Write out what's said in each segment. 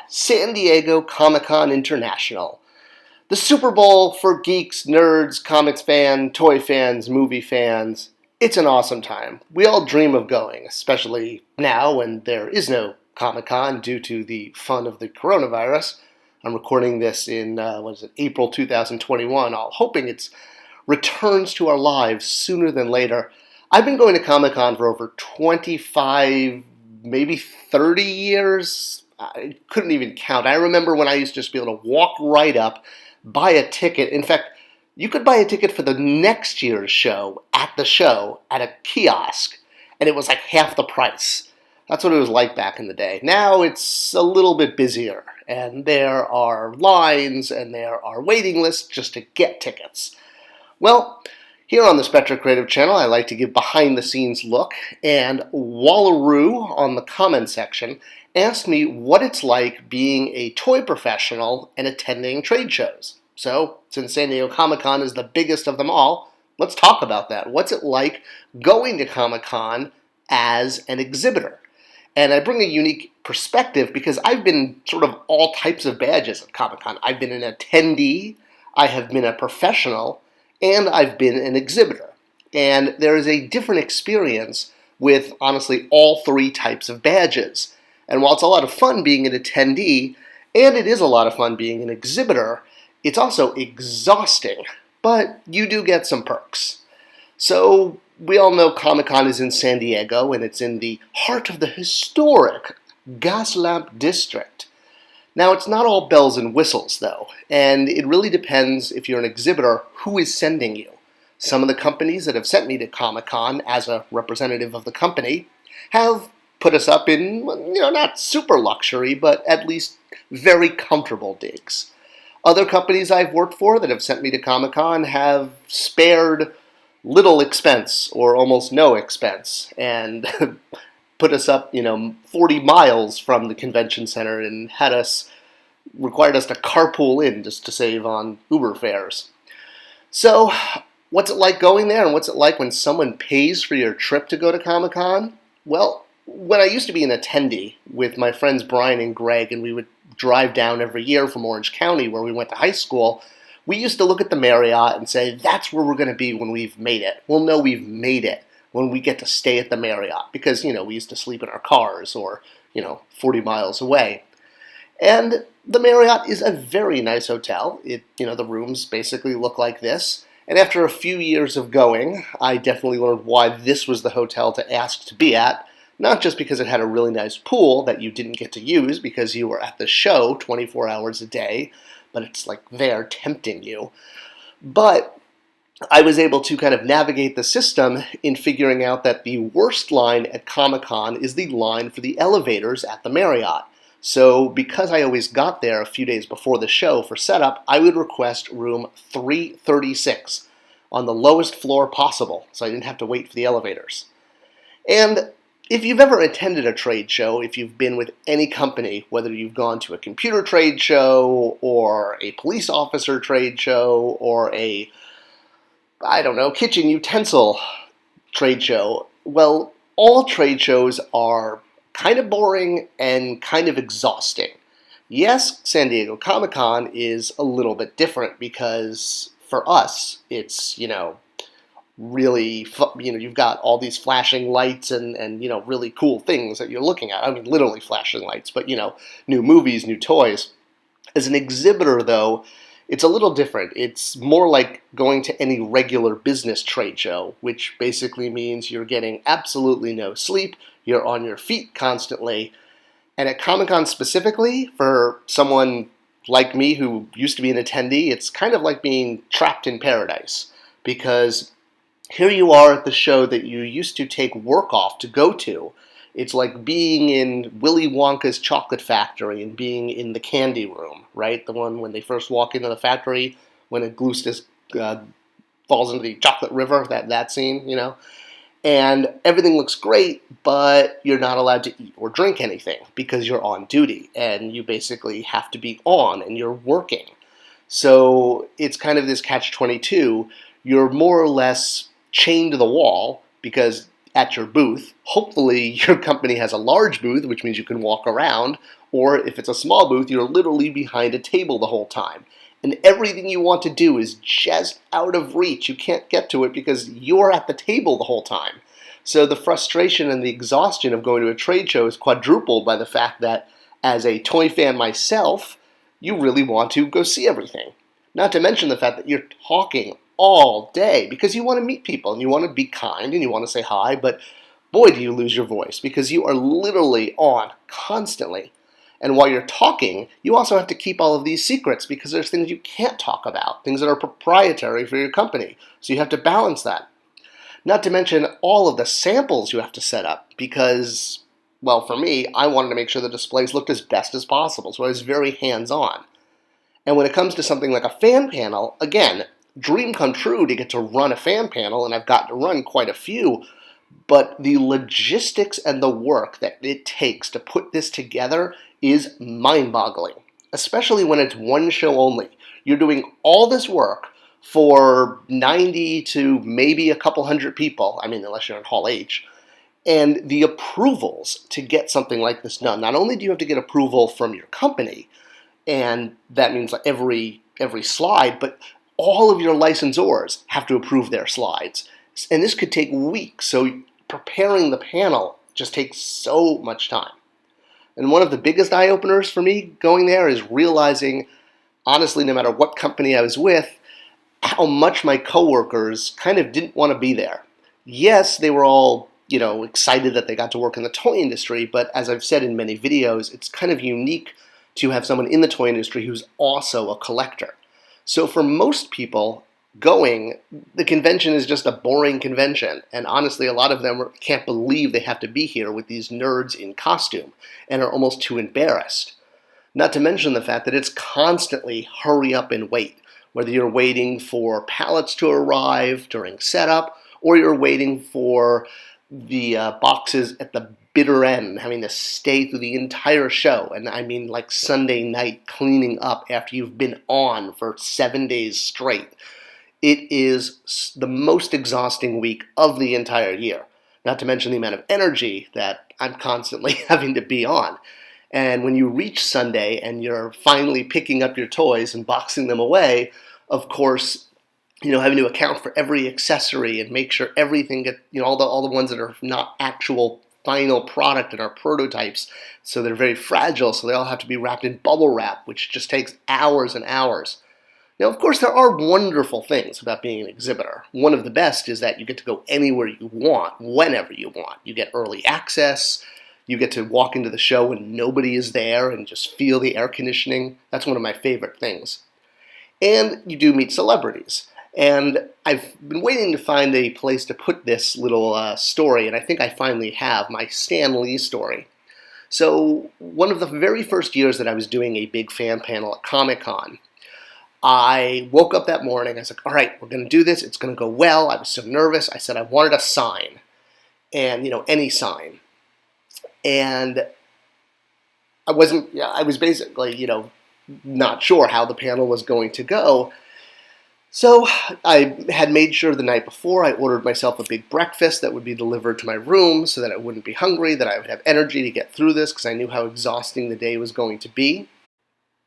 San Diego Comic-Con International. The Super Bowl for geeks, nerds, comics fans, toy fans, movie fans. It's an awesome time. We all dream of going, especially now when there is no Comic-Con due to the fun of the coronavirus. I'm recording this in, April 2021, all hoping it returns to our lives sooner than later. I've been going to Comic-Con for over 25, maybe 30 years. I couldn't even count. I remember when I used to just be able to walk right up, buy a ticket. In fact, you could buy a ticket for the next year's show at a kiosk, and it was like half the price. That's what it was like back in the day. Now it's a little bit busier, and there are lines and there are waiting lists just to get tickets. Well, here on the Spector Creative channel, I like to give behind-the-scenes look, and Wallaroo on the comment section asked me what it's like being a toy professional and attending trade shows. So, since San Diego Comic-Con is the biggest of them all, let's talk about that. What's it like going to Comic-Con as an exhibitor? And I bring a unique perspective because I've been sort of all types of badges at Comic-Con. I've been an attendee, I have been a professional, and I've been an exhibitor. And there is a different experience with, honestly, all three types of badges. And while it's a lot of fun being an attendee, and it is a lot of fun being an exhibitor, it's also exhausting, but you do get some perks. So, we all know Comic-Con is in San Diego, and it's in the heart of the historic Gaslamp District. Now, it's not all bells and whistles, though, and it really depends, if you're an exhibitor, who is sending you. Some of the companies that have sent me to Comic-Con as a representative of the company have put us up in, not super luxury, but at least very comfortable digs. Other companies I've worked for that have sent me to Comic-Con have spared little expense or almost no expense and put us up, 40 miles from the convention center and required us to carpool in just to save on Uber fares. So, what's it like going there, and what's it like when someone pays for your trip to go to Comic-Con? Well, when I used to be an attendee with my friends Brian and Greg, and we would drive down every year from Orange County where we went to high school, we used to look at the Marriott and say, that's where we're going to be when we've made it. We'll know we've made it when we get to stay at the Marriott because, we used to sleep in our cars or, 40 miles away. And the Marriott is a very nice hotel. The rooms basically look like this. And after a few years of going, I definitely learned why this was the hotel to ask to be at. Not just because it had a really nice pool that you didn't get to use because you were at the show 24 hours a day, but it's like there tempting you. But I was able to kind of navigate the system in figuring out that the worst line at Comic-Con is the line for the elevators at the Marriott. So because I always got there a few days before the show for setup, I would request room 336 on the lowest floor possible, so I didn't have to wait for the elevators. And if you've ever attended a trade show, if you've been with any company, whether you've gone to a computer trade show or a police officer trade show or a, kitchen utensil trade show, well, all trade shows are kind of boring and kind of exhausting. Yes, San Diego Comic-Con is a little bit different because for us, it's, really, you've got all these flashing lights and really cool things that you're looking at. I mean, literally flashing lights, but, new movies, new toys. As an exhibitor, though, it's a little different. It's more like going to any regular business trade show, which basically means you're getting absolutely no sleep, you're on your feet constantly. And at Comic-Con specifically, for someone like me who used to be an attendee, it's kind of like being trapped in paradise, because here you are at the show that you used to take work off to go to. It's like being in Willy Wonka's chocolate factory and being in the candy room, right? The one when they first walk into the factory, when a Glustus falls into the chocolate river, that scene, And everything looks great, but you're not allowed to eat or drink anything because you're on duty, and you basically have to be on, and you're working. So it's kind of this catch-22. You're more or less chained to the wall because at your booth. Hopefully your company has a large booth, which means you can walk around, or if it's a small booth, you're literally behind a table the whole time. And everything you want to do is just out of reach. You can't get to it because you're at the table the whole time. So the frustration and the exhaustion of going to a trade show is quadrupled by the fact that as a toy fan myself, you really want to go see everything. Not to mention the fact that you're talking all day because you want to meet people and you want to be kind and you want to say hi, but boy, do you lose your voice because you are literally on constantly. And while you're talking, you also have to keep all of these secrets because there's things you can't talk about, things that are proprietary for your company. So you have to balance that. Not to mention all of the samples you have to set up because, well, for me, I wanted to make sure the displays looked as best as possible, so I was very hands-on. And when it comes to something like a fan panel, again, dream come true to get to run a fan panel, and I've got to run quite a few, but the logistics and the work that it takes to put this together is mind-boggling, especially when it's one show only. You're doing all this work for 90 to maybe a couple hundred people, I mean, unless you're in Hall H, and the approvals to get something like this done. Not only do you have to get approval from your company, and that means like every slide, but all of your licensors have to approve their slides. And this could take weeks, so preparing the panel just takes so much time. And one of the biggest eye-openers for me going there is realizing, honestly, no matter what company I was with, how much my coworkers kind of didn't want to be there. Yes, they were all, excited that they got to work in the toy industry, but as I've said in many videos, it's kind of unique to have someone in the toy industry who's also a collector. So for most people going, the convention is just a boring convention, and honestly, a lot of them can't believe they have to be here with these nerds in costume and are almost too embarrassed. Not to mention the fact that it's constantly hurry up and wait, whether you're waiting for pallets to arrive during setup or you're waiting for the boxes at the bitter end, having to stay through the entire show, and I mean like Sunday night cleaning up after you've been on for 7 days straight. It is the most exhausting week of the entire year, not to mention the amount of energy that I'm constantly having to be on. And when you reach Sunday and you're finally picking up your toys and boxing them away, of course, having to account for every accessory and make sure everything gets, all the ones that are not actual final product and are prototypes, so they're very fragile, so they all have to be wrapped in bubble wrap, which just takes hours and hours. Now, of course, there are wonderful things about being an exhibitor. One of the best is that you get to go anywhere you want, whenever you want. You get early access. You get to walk into the show when nobody is there and just feel the air conditioning. That's one of my favorite things. And you do meet celebrities. And I've been waiting to find a place to put this little story, and I think I finally have, my Stan Lee story. So one of the very first years that I was doing a big fan panel at Comic-Con, I woke up that morning, I was like, all right, we're going to do this, it's going to go well. I was so nervous. I said I wanted a sign, and, any sign. And I was basically, not sure how the panel was going to go. So I had made sure the night before I ordered myself a big breakfast that would be delivered to my room so that I wouldn't be hungry, that I would have energy to get through this because I knew how exhausting the day was going to be.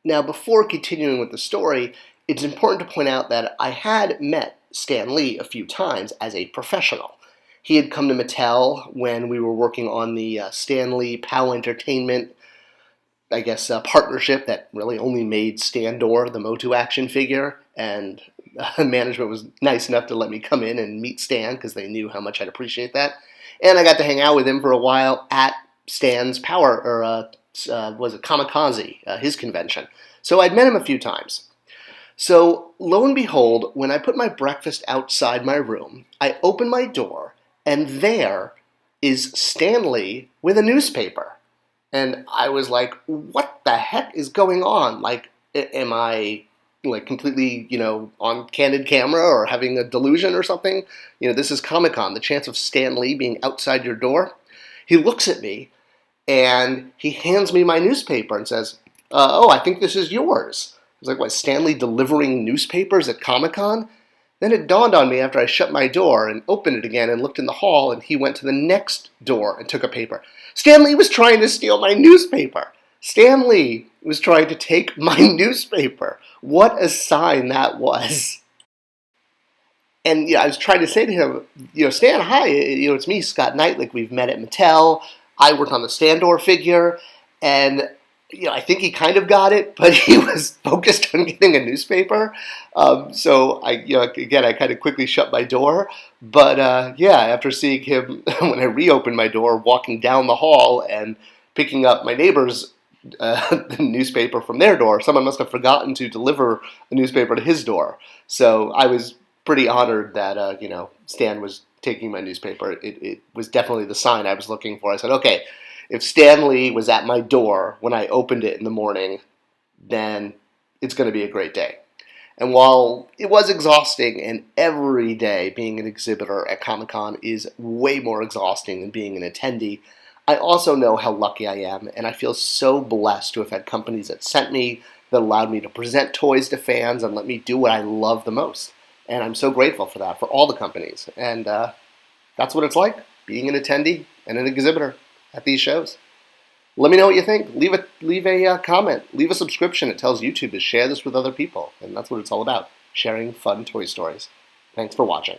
Now, before continuing with the story, it's important to point out that I had met Stan Lee a few times as a professional. He had come to Mattel when we were working on the Stan Lee POW Entertainment, partnership that really only made Standor, the Motu action figure, and management was nice enough to let me come in and meet Stan because they knew how much I'd appreciate that. And I got to hang out with him for a while at Stan's Kamikaze, his convention. So I'd met him a few times. So lo and behold, when I put my breakfast outside my room, I open my door, and there is Stan Lee with a newspaper. And I was like, what the heck is going on? Like, am I completely, on candid camera or having a delusion or something? This is Comic-Con, the chance of Stan Lee being outside your door. He looks at me and he hands me my newspaper and says, I think this is yours. I was like, what, Stan Lee delivering newspapers at Comic-Con? Then it dawned on me after I shut my door and opened it again and looked in the hall, and he went to the next door and took a paper. Stanley was trying to steal my newspaper. Stanley was trying to take my newspaper. What a sign that was. And I was trying to say to him, Stan, hi, it's me, Scott Neitlich. We've met at Mattel. I work on the Standor figure, and I think he kind of got it, but he was focused on getting a newspaper. So I kind of quickly shut my door. But after seeing him when I reopened my door, walking down the hall and picking up my neighbor's newspaper from their door, someone must have forgotten to deliver the newspaper to his door. So I was pretty honored that Stan was taking my newspaper. It was definitely the sign I was looking for. I said, okay, if Stanley was at my door when I opened it in the morning, then it's going to be a great day. And while it was exhausting, and every day being an exhibitor at Comic-Con is way more exhausting than being an attendee, I also know how lucky I am, and I feel so blessed to have had companies that sent me, that allowed me to present toys to fans and let me do what I love the most. And I'm so grateful for that, for all the companies. And that's what it's like, being an attendee and an exhibitor at these shows. Let me know what you think. Leave a comment. Leave a subscription. It tells YouTube to share this with other people. And that's what it's all about, sharing fun toy stories. Thanks for watching.